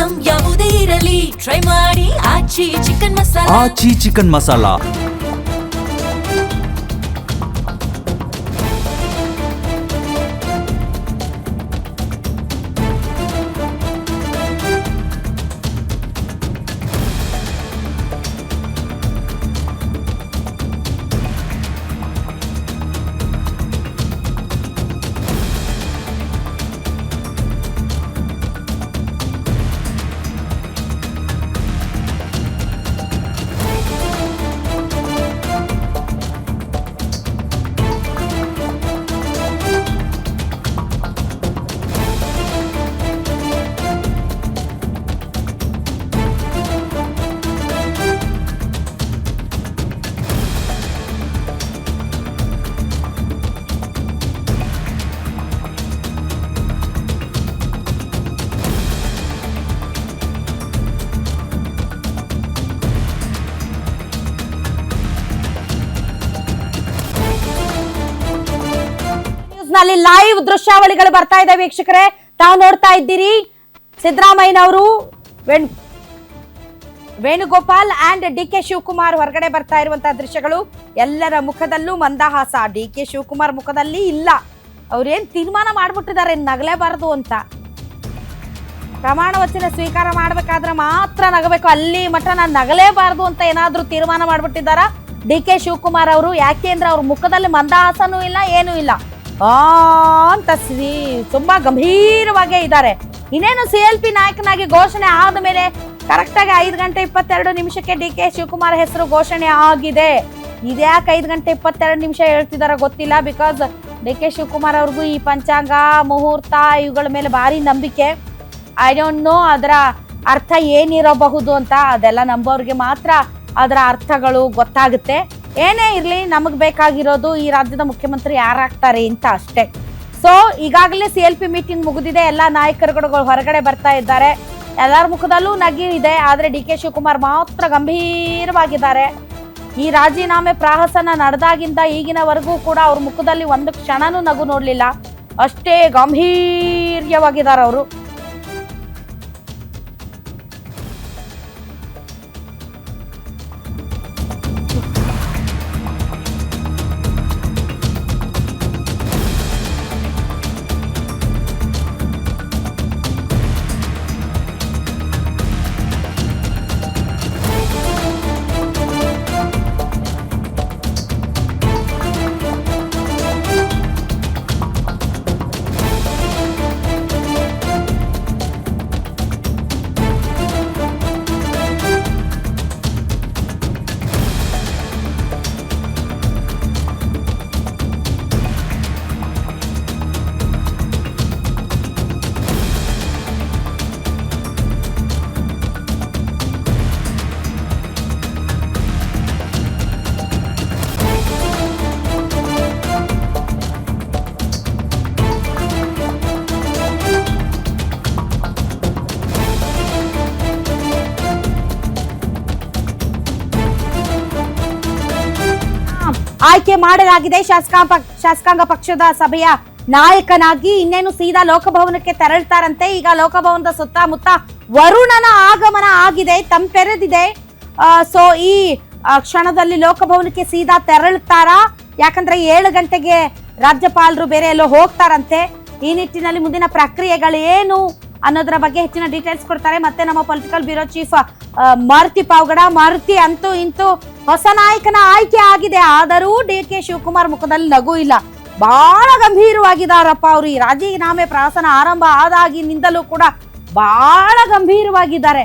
Item ಯಾವುದೇ ಇರಲಿ try ಮಾಡಿ ಆಚಿ ಚಿಕನ್ ಮಸಾಲಾ. ಆಚಿ ಚಿಕನ್ ಮಸಾಲಾ. ನಲ್ಲಿ ಲೈವ್ ದೃಶ್ಯಾವಳಿಗಳು ಬರ್ತಾ ಇದೆ ವೀಕ್ಷಕರೇ, ತಾವು ನೋಡ್ತಾ ಇದ್ದೀರಿ. ಸಿದ್ದರಾಮಯ್ಯನವರು ವೇಣುಗೋಪಾಲ್ ಅಂಡ್ ಡಿ.ಕೆ. ಶಿವಕುಮಾರ್ ಹೊರಗಡೆ ಬರ್ತಾ ಇರುವಂತಹ ದೃಶ್ಯಗಳು. ಎಲ್ಲರ ಮುಖದಲ್ಲೂ ಮಂದಹಾಸ. ಡಿ.ಕೆ. ಶಿವಕುಮಾರ್ ಮುಖದಲ್ಲಿ ಇಲ್ಲ. ಅವ್ರೇನ್ ತೀರ್ಮಾನ ಮಾಡ್ಬಿಟ್ಟಿದ್ದಾರೆ ನಗಲೇಬಾರದು ಅಂತ. ಪ್ರಮಾಣ ವಚನ ಸ್ವೀಕಾರ ಮಾಡ್ಬೇಕಾದ್ರೆ ಮಾತ್ರ ನಗಬೇಕು, ಅಲ್ಲಿ ಮಠ ನಾನು ನಗಲೇಬಾರದು ಅಂತ ಏನಾದ್ರೂ ತೀರ್ಮಾನ ಮಾಡ್ಬಿಟ್ಟಿದಾರ ಡಿ.ಕೆ. ಶಿವಕುಮಾರ್ ಅವರು. ಯಾಕೆಂದ್ರೆ ಅವ್ರ ಮುಖದಲ್ಲಿ ಮಂದಹಾಸನೂ ಇಲ್ಲ, ಏನೂ ಇಲ್ಲ ಅಂತ ತುಂಬಾ ಗಂಭೀರವಾಗೇ ಇದ್ದಾರೆ. ಇನ್ನೇನು CLP ನಾಯಕನಾಗಿ ಘೋಷಣೆ ಆದ ಮೇಲೆ ಕರೆಕ್ಟ್ ಆಗಿ 5:22 ಡಿ.ಕೆ. ಶಿವಕುಮಾರ್ ಹೆಸರು ಘೋಷಣೆ ಆಗಿದೆ. ಇದ್ಯಾಕೆ 5:22 ಹೇಳ್ತಿದಾರ ಗೊತ್ತಿಲ್ಲ. ಬಿಕಾಸ್ ಡಿ.ಕೆ. ಶಿವಕುಮಾರ್ ಅವ್ರಿಗೂ ಈ ಪಂಚಾಂಗ ಮುಹೂರ್ತ ಇವುಗಳ ಮೇಲೆ ಭಾರಿ ನಂಬಿಕೆ. ಐ ಡೋಂಟ್ ನೋ ಅದರ ಅರ್ಥ ಏನಿರಬಹುದು ಅಂತ. ಅದೆಲ್ಲ ನಂಬೋರಿಗೆ ಮಾತ್ರ ಅದರ ಅರ್ಥಗಳು ಗೊತ್ತಾಗುತ್ತೆ. ಏನೇ ಇರ್ಲಿ, ನಮಗ್ ಬೇಕಾಗಿರೋದು ಈ ರಾಜ್ಯದ ಮುಖ್ಯಮಂತ್ರಿ ಯಾರಾಗ್ತಾರೆ ಅಂತ ಅಷ್ಟೇ. ಸೊ ಈಗಾಗಲೇ CLP ಮೀಟಿಂಗ್ ಮುಗಿದಿದೆ. ಎಲ್ಲಾ ನಾಯಕರುಗಳು ಹೊರಗಡೆ ಬರ್ತಾ ಇದ್ದಾರೆ. ಎಲ್ಲರ ಮುಖದಲ್ಲೂ ನಗಿ ಇದೆ. ಆದ್ರೆ ಡಿ.ಕೆ. ಶಿವಕುಮಾರ್ ಮಾತ್ರ ಗಂಭೀರವಾಗಿದ್ದಾರೆ. ಈ ರಾಜೀನಾಮೆ ಪ್ರಹಸನ ನಡೆದಾಗಿಂದ ಈಗಿನವರೆಗೂ ಕೂಡ ಅವ್ರ ಮುಖದಲ್ಲಿ ಒಂದು ಕ್ಷಣನೂ ನಗು ನೋಡ್ಲಿಲ್ಲ. ಅಷ್ಟೇ ಗಂಭೀರ್ಯವಾಗಿದ್ದಾರೆ ಅವರು. ಆಯ್ಕೆ ಮಾಡಲಾಗಿದೆ ಶಾಸಕಾಂಗ ಪಕ್ಷದ ಸಭೆಯ ನಾಯಕನಾಗಿ. ಇನ್ನೇನು ಸೀದಾ ಲೋಕಭವನಕ್ಕೆ ತೆರಳ್ತಾರಂತೆ. ಈಗ ಲೋಕಭವನದ ಸುತ್ತಮುತ್ತ ವರುಣನ ಆಗಮನ ಆಗಿದೆ, ತಂಪೆರೆದಿದೆ. ಸೊ ಈ ಕ್ಷಣದಲ್ಲಿ ಲೋಕಭವನಕ್ಕೆ ಸೀದಾ ತೆರಳುತ್ತಾರಾ? ಯಾಕಂದ್ರೆ 7 ಗಂಟೆಗೆ ರಾಜ್ಯಪಾಲರು ಬೇರೆ ಎಲ್ಲೋ ಹೋಗ್ತಾರಂತೆ. ಈ ನಿಟ್ಟಿನಲ್ಲಿ ಮುಂದಿನ ಪ್ರಕ್ರಿಯೆಗಳೇನು ಅನ್ನೋದ್ರ ಬಗ್ಗೆ ಹೆಚ್ಚಿನ ಡೀಟೇಲ್ಸ್ ಕೊಡ್ತಾರೆ ಮತ್ತೆ ನಮ್ಮ political bureau chief Maruti Pavagada. Maruti, ಅಂತೂ ಇಂತೂ ಹೊಸ ನಾಯಕನ ಆಯ್ಕೆ ಆಗಿದೆ. ಆದರೂ ಡಿ.ಕೆ. ಶಿವಕುಮಾರ್ ಮುಖದಲ್ಲಿ ನಗು ಇಲ್ಲ. ಬಹಳ ಗಂಭೀರವಾಗಿದ್ದಾರಪ್ಪ ಅವರು. ಈ ರಾಜೀನಾಮೆ ಪ್ರಹಸನ ಆರಂಭ ಆದಾಗಿನಿಂದಲೂ ಕೂಡ ಬಹಳ ಗಂಭೀರವಾಗಿದ್ದಾರೆ.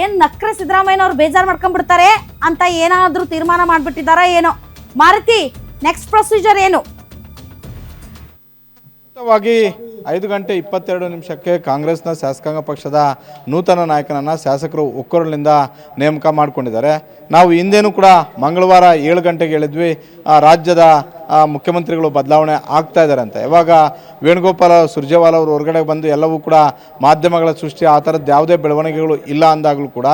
ಏನ್ ನಕ್ರೆ ಸಿದ್ದರಾಮಯ್ಯನವ್ರು ಬೇಜಾರು ಮಾಡ್ಕೊಂಡ್ಬಿಡ್ತಾರೆ ಅಂತ ಏನಾದ್ರೂ ತೀರ್ಮಾನ ಮಾಡ್ಬಿಟ್ಟಿದಾರ ಏನೋ. ಮಾರುತಿ, ನೆಕ್ಸ್ಟ್ ಪ್ರೊಸೀಜರ್ ಏನು? 5:22 ಕಾಂಗ್ರೆಸ್ನ ಶಾಸಕಾಂಗ ಪಕ್ಷದ ನೂತನ ನಾಯಕನನ್ನು ಶಾಸಕರು ಒಕ್ಕೊರಲಿನಿಂದ ನೇಮಕ ಮಾಡಿಕೊಂಡಿದ್ದಾರೆ. ನಾವು ಹಿಂದೇನೂ ಕೂಡ ಮಂಗಳವಾರ 7 ಗಂಟೆಗೆ ಹೇಳಿದ್ವಿ. ರಾಜ್ಯದ ಮುಖ್ಯಮಂತ್ರಿಗಳು ಬದಲಾವಣೆ ಆಗ್ತಾ ಇದ್ದಾರೆ ಅಂತ. ಇವಾಗ ವೇಣುಗೋಪಾಲ ಸುರ್ಜೇವಾಲ ಅವರು ಹೊರಗಡೆ ಬಂದು ಎಲ್ಲವೂ ಕೂಡ ಮಾಧ್ಯಮಗಳ ಸೃಷ್ಟಿ ಆ ಥರದ್ದು ಯಾವುದೇ ಬೆಳವಣಿಗೆಗಳು ಇಲ್ಲ ಅಂದಾಗಲೂ ಕೂಡ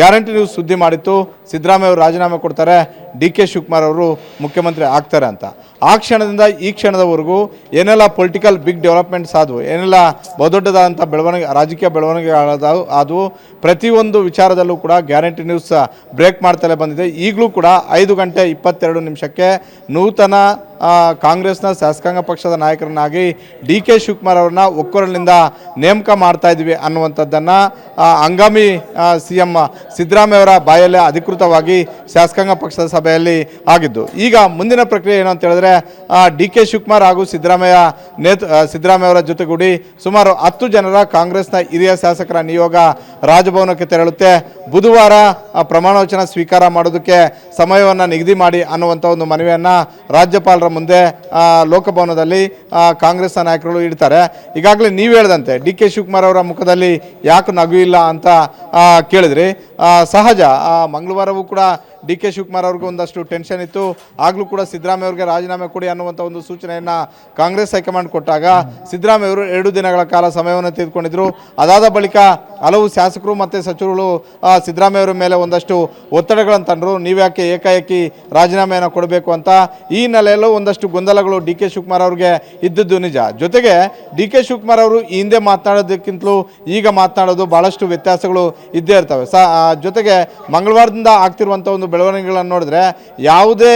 ಗ್ಯಾರಂಟಿ ನ್ಯೂಸ್ ಸುದ್ದಿ ಮಾಡಿತ್ತು ಸಿದ್ದರಾಮಯ್ಯ ಅವರು ರಾಜೀನಾಮೆ ಕೊಡ್ತಾರೆ, ಡಿ ಕೆ ಶಿವಕುಮಾರ್ ಅವರು ಮುಖ್ಯಮಂತ್ರಿ ಆಗ್ತಾರೆ ಅಂತ. ಆ ಕ್ಷಣದಿಂದ ಈ ಕ್ಷಣದವರೆಗೂ ಏನೆಲ್ಲ ಪೊಲಿಟಿಕಲ್ ಬಿಗ್ ಡೆವಲಪ್ಮೆಂಟ್ಸ್ ಆದವು, ಏನೆಲ್ಲ ಬಹುದೊಡ್ಡದಾದಂಥ ಬೆಳವಣಿಗೆ ರಾಜಕೀಯ ಬೆಳವಣಿಗೆಗಳಾದವು, ಅದು ಪ್ರತಿಯೊಂದು ವಿಚಾರದಲ್ಲೂ ಕೂಡ ಗ್ಯಾರಂಟಿ ನ್ಯೂಸ್ ಬ್ರೇಕ್ ಮಾಡ್ತಲೇ ಬಂದಿದೆ. ಈಗಲೂ ಕೂಡ 5:22 ನೂತನ ಕಾಂಗ್ರೆಸ್ನ ಶಾಸಕಾಂಗ ಪಕ್ಷದ ನಾಯಕರನ್ನಾಗಿ ಡಿ ಕೆ ಶಿವಕುಮಾರ್ ಅವ್ರನ್ನ ಒಕ್ಕೊರಲಿನಿಂದ ನೇಮಕ ಮಾಡ್ತಾ ಇದ್ವಿ ಅನ್ನುವಂಥದ್ದನ್ನು ಹಂಗಾಮಿ CM ಸಿದ್ದರಾಮಯ್ಯ ಅವರ ಬಾಯಲ್ಲೇ ಅಧಿಕೃತವಾಗಿ ಶಾಸಕಾಂಗ ಪಕ್ಷದ ಸಭೆಯಲ್ಲಿ ಆಗಿದ್ದು. ಈಗ ಮುಂದಿನ ಪ್ರಕ್ರಿಯೆ ಏನು ಅಂತ ಹೇಳಿದ್ರೆ ಡಿ ಕೆ ಶಿವಕುಮಾರ್ ಹಾಗೂ ಸಿದ್ದರಾಮಯ್ಯ ಅವರ ಜೊತೆಗೂಡಿ ಸುಮಾರು 10 ಜನರ ಕಾಂಗ್ರೆಸ್ನ ಹಿರಿಯ ಶಾಸಕರ ನಿಯೋಗ ರಾಜಭವನಕ್ಕೆ ತೆರಳುತ್ತೆ. ಬುಧವಾರ ಪ್ರಮಾಣ ವಚನ ಸ್ವೀಕಾರ ಮಾಡೋದಕ್ಕೆ ಸಮಯವನ್ನು ನಿಗದಿ ಮಾಡಿ ಅನ್ನುವಂಥ ಒಂದು ಮನವಿಯನ್ನು ರಾಜ್ಯಪಾಲರ ಮುಂದೆ ಲೋಕಭವನದಲ್ಲಿ ಕಾಂಗ್ರೆಸ್ನ ನಾಯಕರು ಇಡ್ತಾರೆ. ಈಗಾಗಲೇ ನೀವು ಹೇಳ್ದಂತೆ ಡಿ ಕೆ ಶಿವಕುಮಾರ್ ಅವರ ಮುಖದಲ್ಲಿ ಯಾಕೆ ನಗು ಇಲ್ಲ ಅಂತ ಕೇಳಿದ್ರಿ. ಸಹಜ, ಮಂಗಳವಾರವೂ ಕೂಡ ಡಿ ಕೆ ಶಿವಕುಮಾರ್ ಅವ್ರಿಗೆ ಒಂದಷ್ಟು ಟೆನ್ಷನ್ ಇತ್ತು. ಆಗಲೂ ಕೂಡ ಸಿದ್ದರಾಮಯ್ಯ ಅವರಿಗೆ ರಾಜೀನಾಮೆ ಕೊಡಿ ಅನ್ನುವಂಥ ಒಂದು ಸೂಚನೆಯನ್ನು ಕಾಂಗ್ರೆಸ್ ಹೈಕಮಾಂಡ್ ಕೊಟ್ಟಾಗ ಸಿದ್ದರಾಮಯ್ಯ ಅವರು 2 ದಿನಗಳ ಕಾಲ ಸಮಯವನ್ನು ತೆಗೆದುಕೊಂಡಿದ್ದರು. ಅದಾದ ಬಳಿಕ ಹಲವು ಶಾಸಕರು ಮತ್ತು ಸಚಿವರುಗಳು ಸಿದ್ದರಾಮಯ್ಯ ಅವರ ಮೇಲೆ ಒಂದಷ್ಟು ಒತ್ತಡಗಳನ್ನು ತಂದರು, ನೀವ್ಯಾಕೆ ಏಕಾಏಕಿ ರಾಜೀನಾಮೆಯನ್ನು ಕೊಡಬೇಕು ಅಂತ. ಈ ಹಿನ್ನೆಲೆಯಲ್ಲೂ ಒಂದಷ್ಟು ಗೊಂದಲಗಳು ಡಿ ಕೆ ಶಿವಕುಮಾರ್ ಅವ್ರಿಗೆ ಇದ್ದದ್ದು ನಿಜ. ಜೊತೆಗೆ ಡಿ ಕೆ ಶಿವಕುಮಾರ್ ಅವರು ಈ ಹಿಂದೆ ಮಾತನಾಡೋದಕ್ಕಿಂತಲೂ ಈಗ ಮಾತನಾಡೋದು ಭಾಳಷ್ಟು ವ್ಯತ್ಯಾಸಗಳು ಇದ್ದೇ ಇರ್ತವೆ. ಜೊತೆಗೆ ಮಂಗಳವಾರದಿಂದ ಆಗ್ತಿರುವಂಥ ಒಂದು ಬೆಳವಣಿಗೆಗಳನ್ನು ನೋಡಿದ್ರೆ ಯಾವುದೇ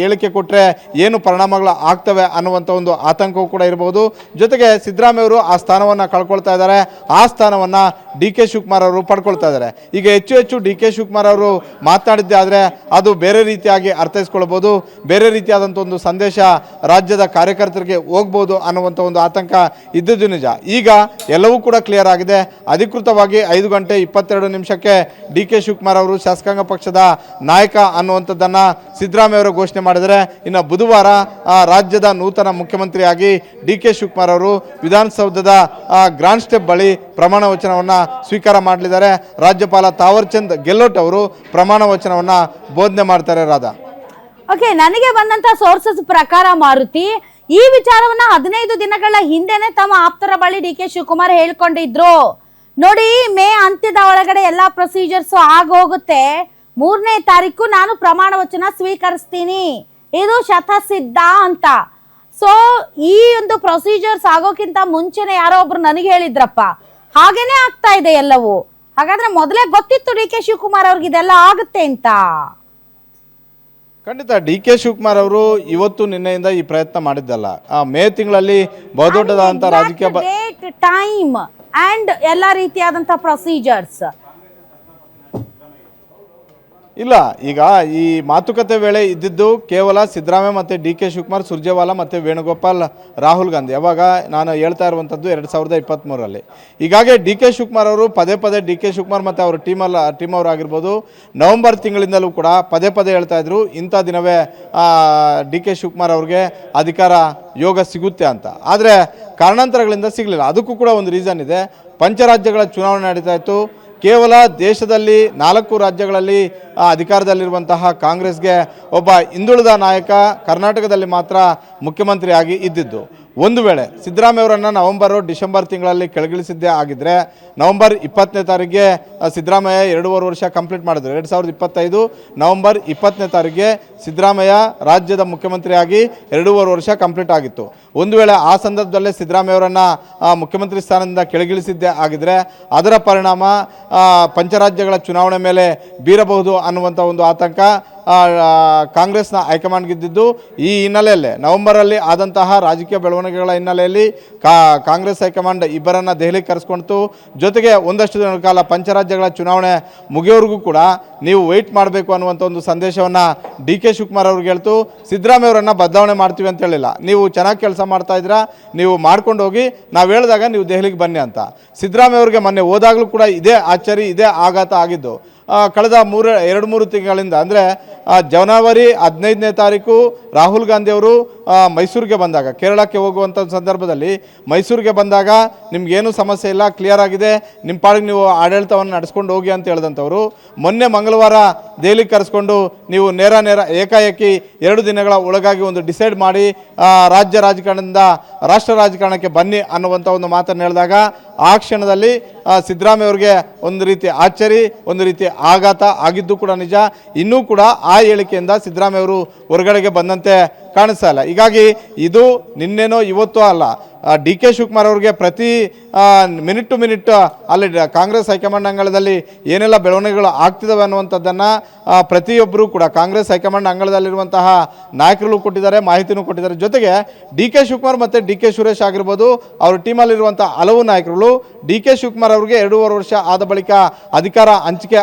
ಹೇಳಿಕೆ ಕೊಟ್ಟರೆ ಏನು ಪರಿಣಾಮಗಳು ಆಗ್ತವೆ ಅನ್ನುವಂಥ ಒಂದು ಆತಂಕವೂ ಕೂಡ ಇರಬಹುದು. ಜೊತೆಗೆ ಸಿದ್ದರಾಮಯ್ಯ ಅವರು ಆ ಸ್ಥಾನವನ್ನು ಕಳ್ಕೊಳ್ತಾ ಇದ್ದಾರೆ, ಆ ಸ್ಥಾನವನ್ನು ಡಿ ಕೆ ಶಿವಕುಮಾರ್ ಅವರು ಪಡ್ಕೊಳ್ತಾ ಇದ್ದಾರೆ. ಈಗ ಹೆಚ್ಚು ಡಿ ಕೆ ಶಿವಕುಮಾರ್ ಅವರು ಮಾತನಾಡಿದ್ದೆ ಆದರೆ ಅದು ಬೇರೆ ರೀತಿಯಾಗಿ ಅರ್ಥೈಸ್ಕೊಳ್ಬೋದು, ಬೇರೆ ರೀತಿಯಾದಂಥ ಒಂದು ಸಂದೇಶ ರಾಜ್ಯದ ಕಾರ್ಯಕರ್ತರಿಗೆ ಹೋಗ್ಬೋದು ಅನ್ನುವಂಥ ಒಂದು ಆತಂಕ ಇದ್ದದ್ದು ನಿಜ. ಈಗ ಎಲ್ಲವೂ ಕೂಡ ಕ್ಲಿಯರ್ ಆಗಿದೆ. ಅಧಿಕೃತವಾಗಿ 5:22 ಡಿ ಕೆ ಶಿವಕುಮಾರ್ ಅವರು ಶಾಸಕಾಂಗ ಪಕ್ಷದ ನಾಯಕ ಅನ್ನುವಂಥದ್ದನ್ನು ಸಿದ್ದರಾಮಯ್ಯ ಅವರು ಘೋಷಣೆ ಮಾಡಿದರೆ, ಇನ್ನು ಬುಧವಾರ ರಾಜ್ಯದ ನೂತನ ಮುಖ್ಯಮಂತ್ರಿಯಾಗಿ ಡಿ ಕೆ ಶಿವಕುಮಾರ್ ಅವರು ವಿಧಾನಸೌಧದ ಗ್ರಾಂಡ್ ಸ್ಟೆಪ್ ಬಳಿ ಪ್ರಮಾಣ ವಚನವನ್ನು ಸ್ವೀಕಾರ ಮಾಡಲಿದ್ದಾರೆ. ರಾಜ್ಯಪಾಲ ತಾವರ್ಚಂದ್ ಗೆಹ್ಲೋಟ್ ಅವರು ಪ್ರಮಾಣ ವಚನವನ್ನು ಬೋಧನೆ ಮಾಡ್ತಾರೆ. ರಾಧಾ, ಓಕೆ, ನನಗೆ ಬಂದಂತ ಸೋರ್ಸಸ್ ಪ್ರಕಾರ ಮಾರುತಿ ಈ ವಿಚಾರವನ್ನ 15 ದಿನಗಳ ಹಿಂದೆನೆ ತಮ್ಮ ಆಪ್ತರ ಬಳಿ ಡಿ ಕೆ ಶಿವಕುಮಾರ್ ಹೇಳ್ಕೊಂಡಿದ್ರು. ನೋಡಿ, ಮೇ ಅಂತ್ಯದ ಒಳಗಡೆ ಎಲ್ಲಾ ಪ್ರೊಸೀಜರ್ಸ್ ಆಗೋಗುತ್ತೆ, 3ನೇ ತಾರೀಕು ನಾನು ಪ್ರಮಾಣ ವಚನ ಸ್ವೀಕರಿಸ್ತೀನಿ, ಇದು ಶತಸಿದ್ಧ ಅಂತ. ಸೊ ಈ ಒಂದು ಪ್ರೊಸೀಜರ್ಸ್ ಆಗೋಕ್ಕಿಂತ ಮುಂಚೆನೆ ಯಾರೋ ಒಬ್ರು ನನಗೆ ಹೇಳಿದ್ರಪ್ಪ, ಹಾಗೇನೆ ಆಗ್ತಾ ಇದೆ ಎಲ್ಲವೂ. ಹಾಗಾದ್ರೆ ಮೊದಲೇ ಗೊತ್ತಿತ್ತು ಡಿ ಕೆ ಶಿವಕುಮಾರ್ ಅವ್ರಿಗೆ ಇದೆಲ್ಲ ಆಗುತ್ತೆ ಅಂತ? ಖಂಡಿತ ಡಿ ಕೆ ಶಿವಕುಮಾರ್ ಅವರು ಇವತ್ತು ನಿನ್ನೆಯಿಂದ ಈ ಪ್ರಯತ್ನ ಮಾಡಿದ್ದಲ್ಲ. ಮೇ ತಿಂಗಳಲ್ಲಿ ಬಹುದೊಡ್ಡದಾದಂಥ ರಾಜಕೀಯ ಟೈಮ್ ಅಂಡ್ ಎಲ್ಲ ರೀತಿಯಾದಂಥ ಪ್ರೊಸೀಜರ್ಸ್ ಇಲ್ಲ. ಈಗ ಈ ಮಾತುಕತೆ ವೇಳೆ ಇದ್ದಿದ್ದು ಕೇವಲ ಸಿದ್ದರಾಮಯ್ಯ ಮತ್ತು ಡಿ ಕೆ ಶಿವಕುಮಾರ್, ಸುರ್ಜೇವಾಲಾ ಮತ್ತು ವೇಣುಗೋಪಾಲ್, ರಾಹುಲ್ ಗಾಂಧಿ. ಯಾವಾಗ ನಾನು ಹೇಳ್ತಾ ಇರುವಂಥದ್ದು 2023ರಲ್ಲಿ. ಹೀಗಾಗಿ ಡಿ ಕೆ ಶಿವಕುಮಾರ್ ಅವರು ಪದೇ ಡಿ ಕೆ ಶಿವಕುಮಾರ್ ಮತ್ತು ಅವರ ಟೀಮ್ ಅವರಾಗಿರ್ಬೋದು ನವೆಂಬರ್ ತಿಂಗಳಿಂದಲೂ ಕೂಡ ಪದೇ ಹೇಳ್ತಾ ಇದ್ರು ಇಂಥ ದಿನವೇ ಡಿ ಕೆ ಶಿವಕುಮಾರ್ ಅವ್ರಿಗೆ ಅಧಿಕಾರ ಯೋಗ ಸಿಗುತ್ತೆ ಅಂತ. ಆದರೆ ಕಾರಣಾಂತರಗಳಿಂದ ಸಿಗಲಿಲ್ಲ. ಅದಕ್ಕೂ ಕೂಡ ಒಂದು ರೀಸನ್ ಇದೆ. ಪಂಚರಾಜ್ಯಗಳ ಚುನಾವಣೆ ನಡೀತಾ ಇತ್ತು. ಕೇವಲ ದೇಶದಲ್ಲಿ 4 ರಾಜ್ಯಗಳಲ್ಲಿ ಅಧಿಕಾರದಲ್ಲಿರುವಂತಹ ಕಾಂಗ್ರೆಸ್ಗೆ ಒಬ್ಬ ಹಿಂದುಳಿದ ನಾಯಕ ಕರ್ನಾಟಕದಲ್ಲಿ ಮಾತ್ರ ಮುಖ್ಯಮಂತ್ರಿಯಾಗಿ ಇದ್ದಿದ್ದು. ಒಂದು ವೇಳೆ ಸಿದ್ದರಾಮಯ್ಯ ಅವರನ್ನು ನವೆಂಬರ್ ಡಿಸೆಂಬರ್ ತಿಂಗಳಲ್ಲಿ ಕೆಳಗಿಳಿಸಿದ್ದೇ ಆಗಿದ್ದರೆ ನವೆಂಬರ್ 20ನೇ ತಾರೀಕಿಗೆ ಸಿದ್ದರಾಮಯ್ಯ 2.5 ವರ್ಷ ಕಂಪ್ಲೀಟ್ ಮಾಡಿದ್ರು. 2025 ನವೆಂಬರ್ 20ನೇ ತಾರೀಕಿಗೆ ಸಿದ್ದರಾಮಯ್ಯ ರಾಜ್ಯದ ಮುಖ್ಯಮಂತ್ರಿಯಾಗಿ 2.5 ವರ್ಷ ಕಂಪ್ಲೀಟ್ ಆಗಿತ್ತು. ಒಂದು ವೇಳೆ ಆ ಸಂದರ್ಭದಲ್ಲೇ ಸಿದ್ದರಾಮಯ್ಯ ಅವರನ್ನು ಮುಖ್ಯಮಂತ್ರಿ ಸ್ಥಾನದಿಂದ ಕೆಳಗಿಳಿಸಿದ್ದೇ ಆಗಿದ್ದರೆ ಅದರ ಪರಿಣಾಮ ಪಂಚರಾಜ್ಯಗಳ ಚುನಾವಣೆ ಮೇಲೆ ಬೀರಬಹುದು ಅನ್ನುವಂಥ ಒಂದು ಆತಂಕ ಕಾಂಗ್ರೆಸ್ನ ಹೈಕಮಾಂಡ್ಗಿದ್ದಿದ್ದು. ಈ ಹಿನ್ನೆಲೆಯಲ್ಲೇ ನವೆಂಬರಲ್ಲಿ ಆದಂತಹ ರಾಜಕೀಯ ಬೆಳವಣಿಗೆಗಳ ಹಿನ್ನೆಲೆಯಲ್ಲಿ ಕಾಂಗ್ರೆಸ್ ಹೈಕಮಾಂಡ್ ಇಬ್ಬರನ್ನು ದೆಹಲಿಗೆ ಕರೆಸ್ಕೊಳ್ತು. ಜೊತೆಗೆ ಒಂದಷ್ಟು ದಿನಗಳ ಕಾಲ ಪಂಚರಾಜ್ಯಗಳ ಚುನಾವಣೆ ಮುಗಿಯೋವರೆಗೂ ಕೂಡ ನೀವು ವೆಯ್ಟ್ ಮಾಡಬೇಕು ಅನ್ನುವಂಥ ಒಂದು ಸಂದೇಶವನ್ನು ಡಿ ಕೆ ಶಿವಕುಮಾರ್ ಅವ್ರಿಗೆ ಹೇಳ್ತು. ಸಿದ್ದರಾಮಯ್ಯ ಅವರನ್ನು ಬದಲಾವಣೆ ಮಾಡ್ತೀವಿ ಅಂತ ಹೇಳಿಲ್ಲ, ನೀವು ಚೆನ್ನಾಗಿ ಕೆಲಸ ಮಾಡ್ತಾ ಇದ್ದೀರಾ, ನೀವು ಮಾಡ್ಕೊಂಡು ಹೋಗಿ, ನಾವು ಹೇಳಿದಾಗ ನೀವು ದೆಹಲಿಗೆ ಬನ್ನಿ ಅಂತ. ಸಿದ್ದರಾಮಯ್ಯ ಅವ್ರಿಗೆ ಮೊನ್ನೆ ಹೋದಾಗಲೂ ಕೂಡ ಇದೇ ಆಶ್ಚರ್ಯ, ಇದೇ ಆಘಾತ ಆಗಿದ್ದು. ಕಳೆದ 2-3 ತಿಂಗಳಿಂದ ಅಂದರೆ ಜನವರಿ 15ನೇ ತಾರೀಕು ರಾಹುಲ್ ಗಾಂಧಿ ಅವರು ಮೈಸೂರಿಗೆ ಬಂದಾಗ, ಕೇರಳಕ್ಕೆ ಹೋಗುವಂಥ ಸಂದರ್ಭದಲ್ಲಿ ಮೈಸೂರಿಗೆ ಬಂದಾಗ ನಿಮಗೇನು ಸಮಸ್ಯೆ ಇಲ್ಲ, ಕ್ಲಿಯರ್ ಆಗಿದೆ, ನಿಮ್ಮ ಪಾಡಿಗೆ ನೀವು ಆಡಳಿತವನ್ನು ನಡೆಸ್ಕೊಂಡು ಹೋಗಿ ಅಂತ ಹೇಳಿದಂಥವ್ರು ಮೊನ್ನೆ ಮಂಗಳವಾರ ದೆಹಲಿಗೆ ಕರೆಸ್ಕೊಂಡು ನೀವು ನೇರ ಏಕಾಏಕಿ 2 ದಿನಗಳ ಒಳಗಾಗಿ ಒಂದು ಡಿಸೈಡ್ ಮಾಡಿ ರಾಜ್ಯ ರಾಜಕಾರಣದಿಂದ ರಾಷ್ಟ್ರ ರಾಜಕಾರಣಕ್ಕೆ ಬನ್ನಿ ಅನ್ನುವಂಥ ಒಂದು ಮಾತನ್ನು ಹೇಳಿದಾಗ ಆ ಕ್ಷಣದಲ್ಲಿ ಸಿದ್ದರಾಮಯ್ಯ ಅವರಿಗೆ ಒಂದು ರೀತಿ ಆಶ್ಚರ್ಯ, ಒಂದು ರೀತಿ ಆಘಾತ ಆಗಿದ್ದು ಕೂಡ ನಿಜ. ಇನ್ನೂ ಕೂಡ ಆ ಹೇಳಿಕೆಯಿಂದ ಸಿದ್ದರಾಮಯ್ಯ ಅವರು ಹೊರಗಡೆಗೆ ಬಂದಂತೆ ಕಾಣಿಸ್ತಾ ಇಲ್ಲ. ಹೀಗಾಗಿ ಇದು ನಿನ್ನೆನೋ ಇವತ್ತೋ ಅಲ್ಲ, ಡಿ ಕೆ ಶಿವಕುಮಾರ್ ಅವರಿಗೆ ಪ್ರತಿ ಮಿನಿಟ್ ಟು ಮಿನಿಟ್ ಅಲ್ಲಿ ಕಾಂಗ್ರೆಸ್ ಹೈಕಮಾಂಡ್ ಅಂಗಳದಲ್ಲಿ ಏನೆಲ್ಲ ಬೆಳವಣಿಗೆಗಳು ಆಗ್ತಿದ್ದಾವೆ ಅನ್ನುವಂಥದ್ದನ್ನು ಪ್ರತಿಯೊಬ್ಬರು ಕೂಡ ಕಾಂಗ್ರೆಸ್ ಹೈಕಮಾಂಡ್ ಅಂಗಳದಲ್ಲಿರುವಂತಹ ನಾಯಕರು ಕೊಟ್ಟಿದ್ದಾರೆ, ಮಾಹಿತಿನೂ ಕೊಟ್ಟಿದ್ದಾರೆ. ಜೊತೆಗೆ ಡಿ ಕೆ ಶಿವಕುಮಾರ್ ಮತ್ತು ಡಿ ಕೆ ಸುರೇಶ್ ಆಗಿರ್ಬೋದು, ಅವ್ರ ಟೀಮಲ್ಲಿರುವಂಥ ಹಲವು ನಾಯಕರುಗಳು ಡಿ ಕೆ ಶಿವಕುಮಾರ್ ಅವರಿಗೆ 2.5 ವರ್ಷ ಆದ ಬಳಿಕ ಅಧಿಕಾರ ಹಂಚಿಕೆ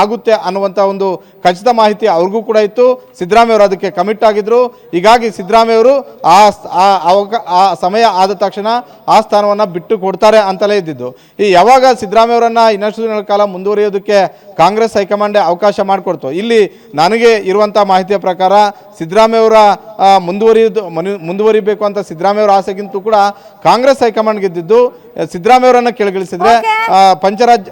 ಆಗುತ್ತೆ ಅನ್ನುವಂಥ ಒಂದು ಖಚಿತ ಮಾಹಿತಿ ಅವ್ರಿಗೂ ಕೂಡ ಇತ್ತು. ಸಿದ್ದರಾಮಯ್ಯ ಅವರು ಅದಕ್ಕೆ ಕಮಿಟ್ ಆಗಿದ್ರು. ಹೀಗಾಗಿ ಸಿದ್ದರಾಮಯ್ಯ ಅವರು ಆ ಸಮಯ ಆದ ತಕ್ಷಣ ಆ ಸ್ಥಾನವನ್ನು ಬಿಟ್ಟು ಕೊಡ್ತಾರೆ ಅಂತಲೇ ಇದ್ದಿದ್ದು. ಯಾವಾಗ ಸಿದ್ದರಾಮಯ್ಯ ಅವರನ್ನು ಇನ್ನಷ್ಟು ದಿನಗಳ ಕಾಲ ಮುಂದುವರಿಯೋದಕ್ಕೆ ಕಾಂಗ್ರೆಸ್ ಹೈಕಮಾಂಡ್ ಅವಕಾಶ ಮಾಡಿಕೊಡ್ತು. ಇಲ್ಲಿ ನನಗೆ ಇರುವಂಥ ಮಾಹಿತಿಯ ಪ್ರಕಾರ ಸಿದ್ದರಾಮಯ್ಯ ಅವರ ಮುಂದುವರಿಬೇಕು ಅಂತ ಸಿದ್ದರಾಮಯ್ಯ ಅವರ ಆಸೆಗಿಂತೂ ಕೂಡ ಕಾಂಗ್ರೆಸ್ ಹೈಕಮಾಂಡ್ ಗೆದ್ದಿದ್ದು. ಸಿದ್ದರಾಮಯ್ಯ ಅವರನ್ನು ಕೆಳಗಿಳಿಸಿದ್ರೆ ಪಂಚರಾಜ್ಯ